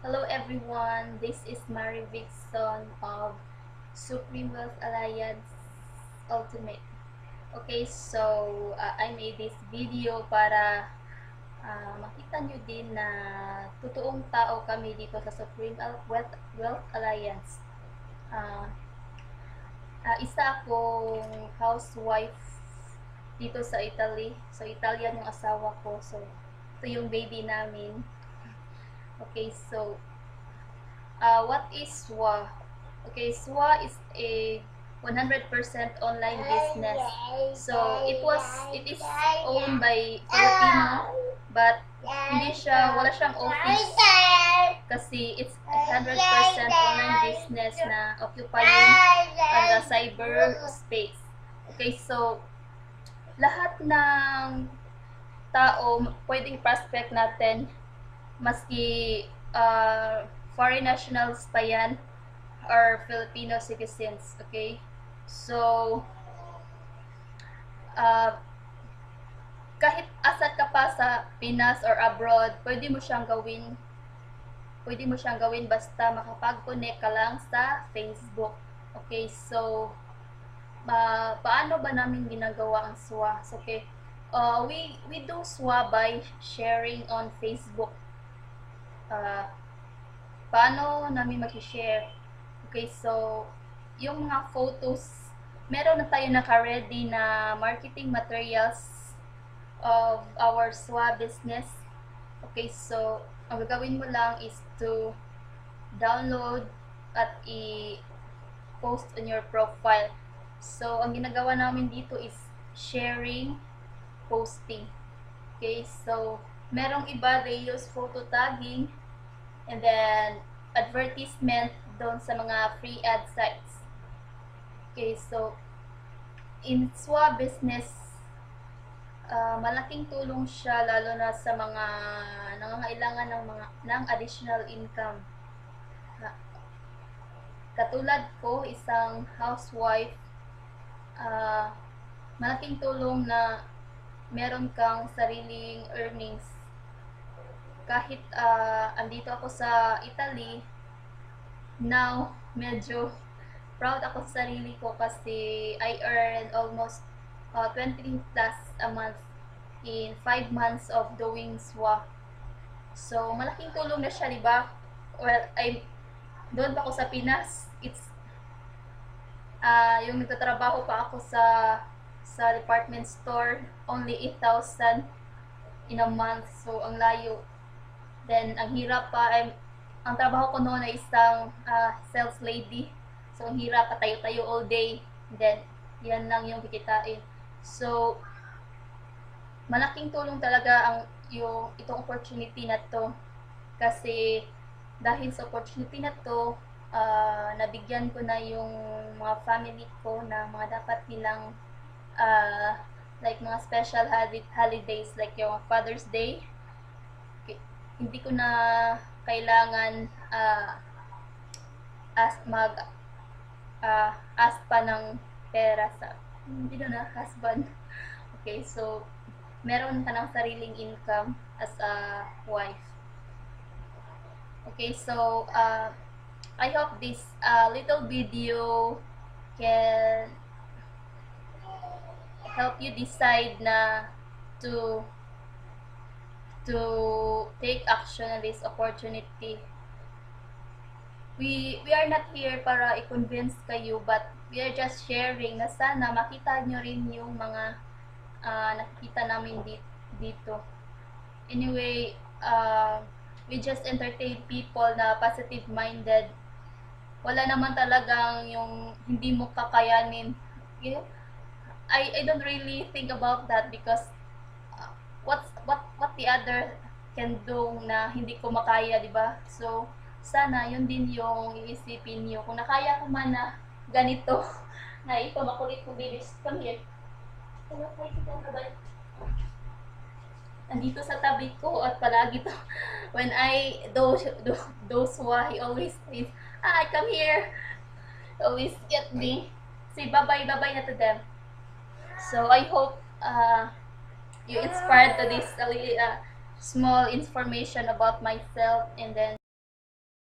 Hello everyone, this is Mary Vixon of Supreme Wealth Alliance Ultimate. Okay, so I made this video para makita nyo din na totoong tao kami dito sa Supreme Wealth Alliance. Isa akong housewife dito sa Italy. So, Italian yung asawa ko. So, ito yung baby namin. Okay, so what is SWA? Okay, SWA is a 100% online business. So it is owned by Filipino, but wala siyang office kasi it's 100% online business na occupying the cyber space. Okay, so lahat ng tao pwedeng prospect natin, maski foreign nationals pa yan or Filipino citizens. Okay, so kahit asat ka pa sa Pinas or abroad, pwede mo siyang gawin basta makapag-connect ka lang sa Facebook. Okay, so paano ba namin ginagawa ang SWA? So, okay, we do SWA by sharing on Facebook. Paano namin mag-share? Okay, so yung mga photos, meron na tayo naka-ready na marketing materials of our SWA business. Okay, so ang gagawin mo lang is to download at i-post on your profile. So ang ginagawa namin dito is sharing, posting. Okay, so merong iba, they use photo tagging and then advertisement doon sa mga free ad sites. Okay, so in SWA business, malaking tulong siya lalo na sa mga nangangailangan ng additional income. Katulad ko, isang housewife, malaking tulong na meron kang sariling earnings. Kahit andito ako sa Italy, now medyo proud ako sa sarili ko kasi I earn almost 20 plus a month in 5 months of doing SWA. So malaking tulong na siya, diba? Well, doon pa ako sa Pinas, it's yung nagtatrabaho pa ako sa department store, only 8,000 in a month. So ang layo. Then ang hirap pa, ang trabaho ko noon ay isang sales lady. So ang hirap, patayo-tayo all day. Then yan lang yung kikitain. So malaking tulong talaga itong opportunity na to, kasi dahil sa opportunity na to, nabigyan ko na yung mga family ko na mga dapat nilang like mga special holidays like yung Father's Day. Hindi ko na kailangan ask pa ng pera sa husband. Okay, so meron ka ng sariling income as a wife. Okay, so I hope this little video can help you decide na to take action on this opportunity. We are not here para i-convince kayo, but we are just sharing na sana makita nyo rin yung mga nakikita namin dito. Anyway, we just entertain people na positive-minded. Wala naman talagang yung hindi mo kakayanin. I don't really think about that because what the other can do na hindi ko makaya, di ba? So sana yun din yung iisipin niyo. Kung nakaya ko man na ganito, na ito makulit ko, babies, come here. Nandito sa tabi ko at palagi to. When I those why he always says, come here. Always get me. Say bye-bye na to them. So I hope you inspired to this small information about myself, and then